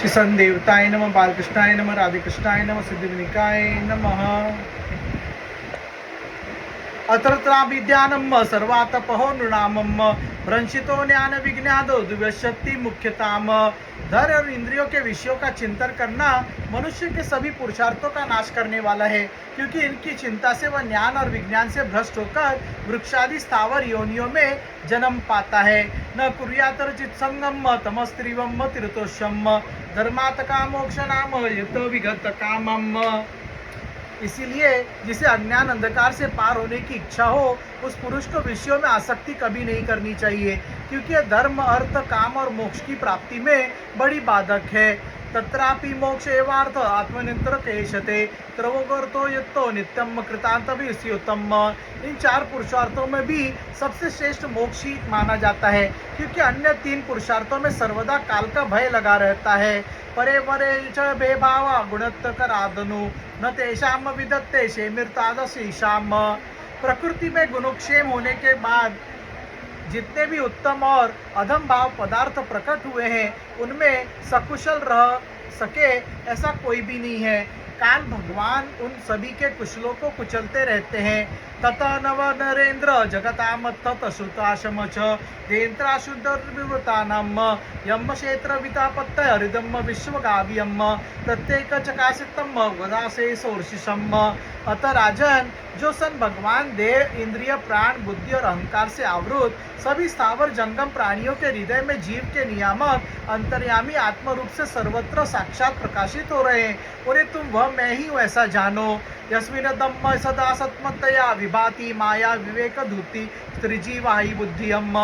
श्री संदेवताय नमः, बालकृष्णाय नमः, राधेकृष्णाय नमः, सिद्धिविनायकाय नमः। अत्रत्राभिज्ञानम् सर्वातपहो नृणामम् भ्रंशितो ज्ञान विज्ञादो दिव्यशक्ति मुख्यताम। धर और इंद्रियों के विषयों का चिंतन करना मनुष्य के सभी पुरुषार्थों का नाश करने वाला है, क्योंकि इनकी चिंता से वह ज्ञान और विज्ञान से भ्रष्ट होकर वृक्षादि स्थावर योनियों में जन्म पाता है। न कुर्यातर चित्संगम तमस्त्रिवम तीर्थोषम धर्मात्का मोक्ष नाम यतो विगत कामम। इसीलिए जिसे अज्ञान अंधकार से पार होने की इच्छा हो, उस पुरुष को विषयों में आसक्ति कभी नहीं करनी चाहिए, क्योंकि यह धर्म, अर्थ, काम और मोक्ष की प्राप्ति में बड़ी बाधक है। तत्रापि मोक्ष एवार्थ आत्मनियंत्र केशते त्रवोगर्तो यत्तो नित्यम कृतांत विस्युतम। इन चार पुरुषार्थों में भी सबसे श्रेष्ठ मोक्ष ही माना जाता है, क्योंकि अन्य तीन पुरुषार्थों में सर्वदा काल का भय लगा रहता है। परे वरे च भेभावा गुणत्तकरादनु न तेषाम विदत्ते शेमिर्तादशीशाम। प्रकृति में गुणक्षेम होने के बाद जितने भी उत्तम और अधम भाव पदार्थ प्रकट हुए हैं, उनमें सकुशल रह सके ऐसा कोई भी नहीं है। काल भगवान उन सभी के कुशलों को कुचलते रहते हैं। ततः नव नरेंद्र जगतामत्थ श्रुताशम च देन्द्राशुद्धर्विवृतानाम यम क्षेत्र वितापत्य हरिदम विश्वगाव्यम प्रत्येक चकाशितम वदासे सोर्शिषम। अतः राजन, जो सन भगवान देह, इंद्रिय, प्राण, बुद्धि और अहंकार से आवृत सभी स्थावर जंगम प्राणियों के हृदय में जीव के नियामक अंतर्यामी आत्म रूप से सर्वत्र साक्षात प्रकाशित हो रहे हैं, उन्हें तुम वह मैं ही हूँ ऐसा जानो। यस्मिन् दम्म सदा सत्मतया विभाति माया विवेक धूति त्रिजीवाहि बुद्धियम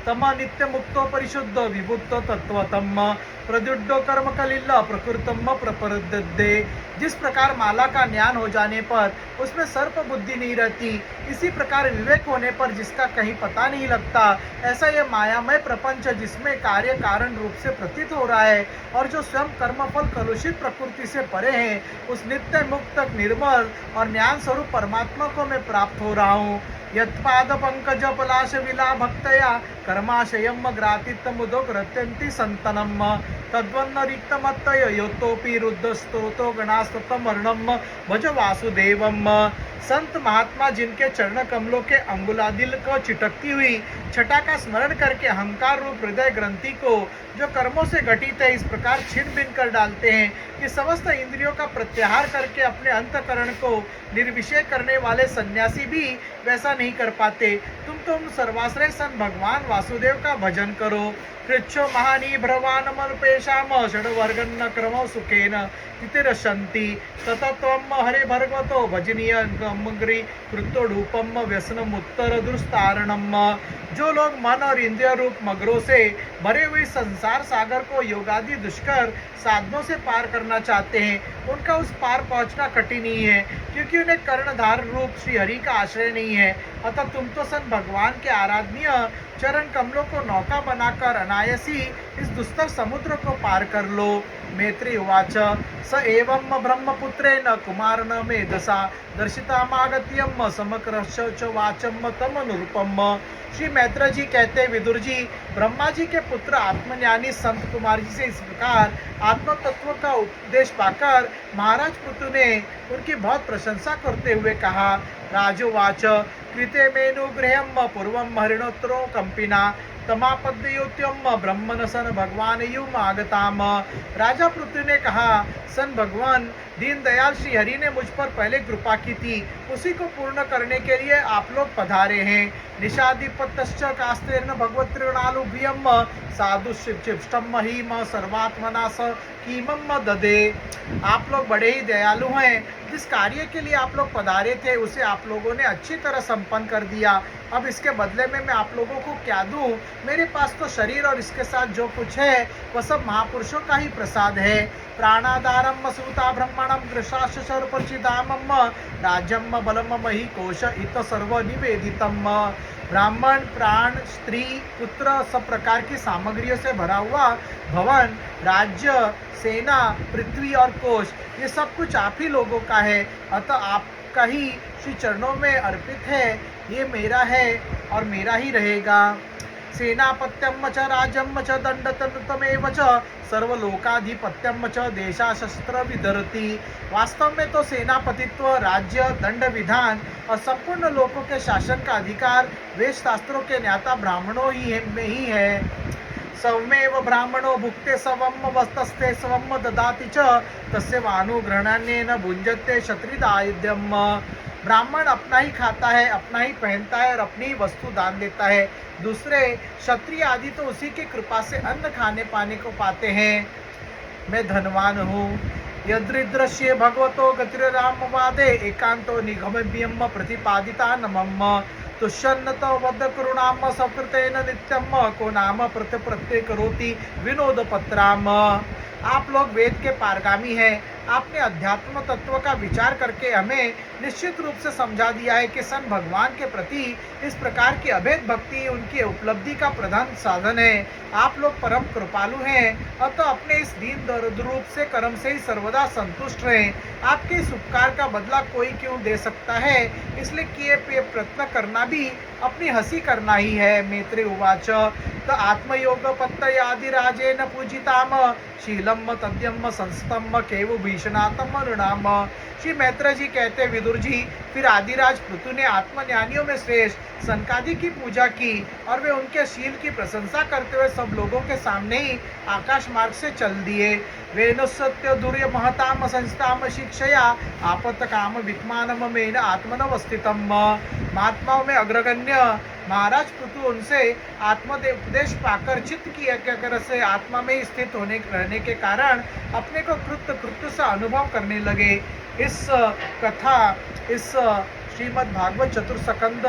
तम नित्य मुक्तो परिशुद्ध विभुत्तो तत्वतम प्रद्युड्डो कर्म कलिल्ल प्रकृतम प्रपरदे। जिस प्रकार माला का ज्ञान हो जाने पर उसमें सर्प बुद्धि नहीं रहती, इसी प्रकार विवेक होने पर जिसका कहीं पता नहीं लगता, ऐसा यह मायामय प्रपंच जिसमें कार्य कारण रूप से प्रतीत हो रहा है और जो स्वयं कर्मफल कलुषित प्रकृति से परे है, उस नित्य मुक्त निर्मल और ज्ञान स्वरूप परमात्मा को मैं प्राप्त हो रहा हूँ। यत्पाद पंकज पलाश विला भक्तया कर्माशयम ग्रातितमुदो ग्रत्यंति संतनम तद्वन्न रिक्तमत्तय योतोपि रुद्धस्तोतो गणास्तम वर्णम भज वासुदेवम। संत महात्मा जिनके चरण कमलों के अंगुलादिल को चिटकती हुई छटा का स्मरण करके अहंकार रूप हृदय ग्रंथि को जो कर्मों से घटित है इस प्रकार छिन्न भिन्न कर डालते हैं कि समस्त इंद्रियों का प्रत्याहार करके अपने अंतकरण को निर्विषय करने वाले सन्यासी भी वैसा नहीं कर पाते। तुम सर्वाश्रय सन भगवान वासुदेव का भजन करो। कृच्छो महानी भ्रवान मल्पेशाम षड्वर्गन्न क्रमो सुखेन तितिरशन्ति ततत्वम हरे भर्गवतो भजनीय गमग्री कृत्तोडूपम व्यसनमुत्तर दुस्तारणम। जो लोग मन और इंद्रिय रूप मगरों से भरे हुए संसार सागर को योगादि दुष्कर साधनों से पार करना चाहते हैं, उनका उस पार पहुंचना कठिन ही है, क्योंकि उन्हें कर्णधार रूप श्री हरि का आश्रय नहीं है। अतः तुम तो सन भगवान के आराधनीय चरण कमलों को नौका बनाकर अनायासी इस दुस्तर समुद्र को पार कर लो। मैत्री उवाच स एवं ब्रह्मपुत्रेण कुमारेण मेधसा दर्शितामागत्यम समक्रश्च च वाचम तम अनुरूपम। श्री मैत्र जी कहते, विदुर जी, ब्रह्मा जी के पुत्र आत्मज्ञानी संत कुमार जी से इस प्रकार आत्म तत्व का उपदेश पाकर महाराज पृथु ने उनकी बहुत प्रशंसा करते हुए कहा। राजोवाच कृते मेनुगृहम पूर्वम हरिणोत्तरो कंपिना तमापद्योत्यम ब्रह्मन सन भगवान युम आगताम। राजा पृथु ने कहा, सन भगवान दीनदयाल श्री हरि ने मुझ पर पहले कृपा की थी, उसी को पूर्ण करने के लिए आप लोग पधारे हैं। निषादिपतश्च कास्तेन भगवत्रिणालुभ्यम साधु शिष्टम महिम सर्वात्मना स कीमम ददे। आप लोग बड़े ही दयालु हैं, जिस कार्य के लिए आप लोग पधारे थे उसे आप लोगों ने अच्छी तरह संपन्न कर दिया। अब इसके बदले में मैं आप लोगों को क्या दूं? मेरे पास तो शरीर और इसके साथ जो कुछ है वह सब महापुरुषों का ही प्रसाद है। प्राणाधारम सूता ब्रह्मणम कृशाश सर्पचिदामम राज्यम बलम मही कोश इत सर्व निवेदितम। ब्राह्मण, प्राण, स्त्री, पुत्र, सब प्रकार की सामग्रियों से भरा हुआ भवन, राज्य, सेना, पृथ्वी और कोश, ये सब कुछ आप ही लोगों का है। अतः आपका ही श्री चरणों में अर्पित है, ये मेरा है और मेरा ही रहेगा। सेनापत्यम च राज्यम च दंडतमेव च सर्वलोकाधिपत्यम च देशाशस्त्र विधरती। वास्तव में तो सेनापतित्व, राज्य, दंड विधान और संपूर्ण लोगों के शासन का अधिकार वेद शास्त्रों के ज्ञाता ब्राह्मणों में ही है। सवमेव ब्राह्मणो भुक्ते सवम वस्तस्ते सवम ददाति च तस्य वानुग्रहणान्येन भुंजते क्षत्रिदायुध्यम। ब्राह्मण अपना ही खाता है, अपना ही पहनता है और अपनी ही वस्तु दान देता है। दूसरे क्षत्रिय आदि तो उसी की कृपा से अन्न खाने पाने को पाते हैं। मैं धनवान हूँ। यदृदृश्ये भगवतो गतिर्रामवादे एकांतो निगमभ्यम प्रतिपादिता नमम तुष्यन्नत वद करुणाम सकृतेन नित्यम को नाम प्रत्यय करोति विनोद पत्राम। आप लोग वेद के पारगामी हैं। आपने अध्यात्म तत्व का विचार करके हमें निश्चित रूप से समझा दिया है कि सन भगवान के प्रति इस प्रकार की अभेद भक्ति उनकी उपलब्धि का प्रधान साधन है। आप लोग परम कृपालु हैं और तो अपने इस दीन दर्द रूप से कर्म से ही सर्वदा संतुष्ट रहें। आपके इस उपकार का बदला कोई क्यों दे सकता है, इसलिए किए पे प्रयत्न करना भी अपनी हंसी करना ही है। मैत्रेय उवाच त आत्मयोग पत्तयादिराजेन पूजिताम शीलम तद्यम संस्तम केव भीषणातम ऋणाम। श्री मैत्र जी कहते विदुर जी, फिर आदिराज पृथु ने आत्मज्ञानियों में श्रेष्ठ सनकादि की पूजा की और वे उनके शील की प्रशंसा करते हुए सब लोगों के सामने ही आकाश मार्ग से चल दिए। वेनुसत्य दुर्य महताम संस्थाम शिक्षया आपत काम विकमानम मेन आत्मनवस्थितम। महात्माओं में अग्रगण्य महाराज पृथु उनसे आत्मोपदेश पाकर चित्त की एकाग्र से आत्मा में स्थित होने रहने के कारण अपने को कृत्य सा अनुभव करने लगे। इस कथा, इस श्रीमद् भागवत चतुर्स्कंद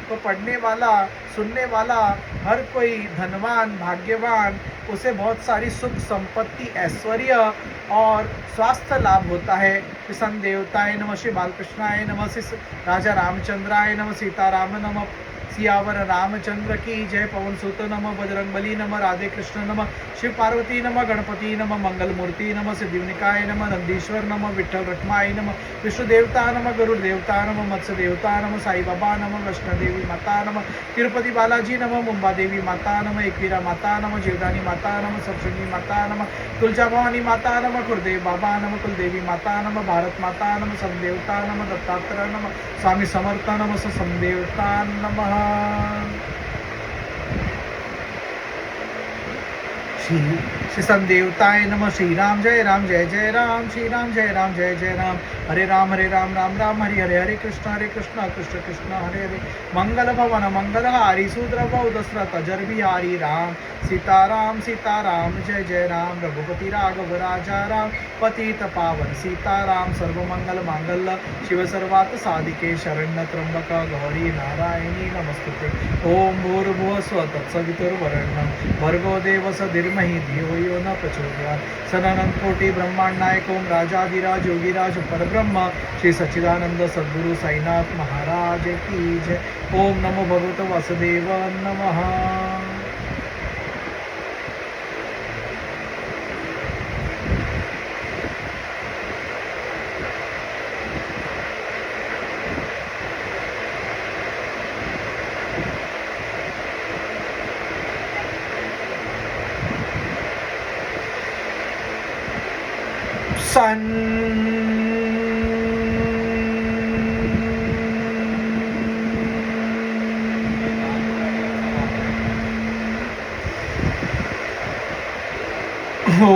को पढ़ने वाला, सुनने वाला हर कोई धनवान, भाग्यवान, उसे बहुत सारी सुख संपत्ति, ऐश्वर्य और स्वास्थ्य लाभ होता है। सन देवताय नमः, श्री बालकृष्णाय नमः, श्री राजा रामचंद्राय नमः, सीताराम नमः, सियावर रामचंद्र की जय। पवन सुत नमः, बजरंगबली नमः, राधे कृष्ण नमः, शिव पार्वती नमः, गणपति नमः, मंगल मूर्ति नमः, सिद्धिविनायक नमः, नंदीश्वर नमः, विठ्ठल रखमाई नमः, विष्णु देवता नमः, गरुड़ देवता नमः, मत्स्य देवता नमः, साई बाबा नमः, वैष्णो देवी माता नमः, तिरुपति बालाजी नमः, मुंबा देवी माता नमः, एकवीरा माता नमः, जीवदानी माता नमः, सप्तशृंगी माता नमः, तुलजा भवानी माता नमः, गुरुदेव बाबा नमः, कुलदेवी माता नमः, भारत माता नमः, समदेवता नमः, दत्तात्रेय नमः, स्वामी समर्थ नमः, समदेवता नमः। श्री संदेवताय नमः। श्री राम जय जय राम, श्री राम जय जय राम, हरे राम राम राम हरे हरे, हरे कृष्ण कृष्ण कृष्ण हरे हरे। मंगल भवन मंगल हारी, शूद्र बहु दशरथ अजर बिहारी, राम सीताराम जय राम, रघुपति राघव राजा राम, पतित पावन सीताराम, सर्वमंगल मांगल्य शिव सर्वार्थ साधिके, शरण्य त्र्यंबक गौरी नारायणी नमस्तुते। ओम भूर्भुवः स्वः तत्सवितुर्वरेण्यं भर्गो देवस्य धीमहि धियो यो न प्रचोदयात्। सदानंद कोटि ब्रह्मांड नायक ओम राजाधिराज योगिराज परब्रह्म श्री सच्चिदानंद सद्गुरु साईनाथ महाराज की जय। ओम नमो भगवते वासुदेव नमः। सन हो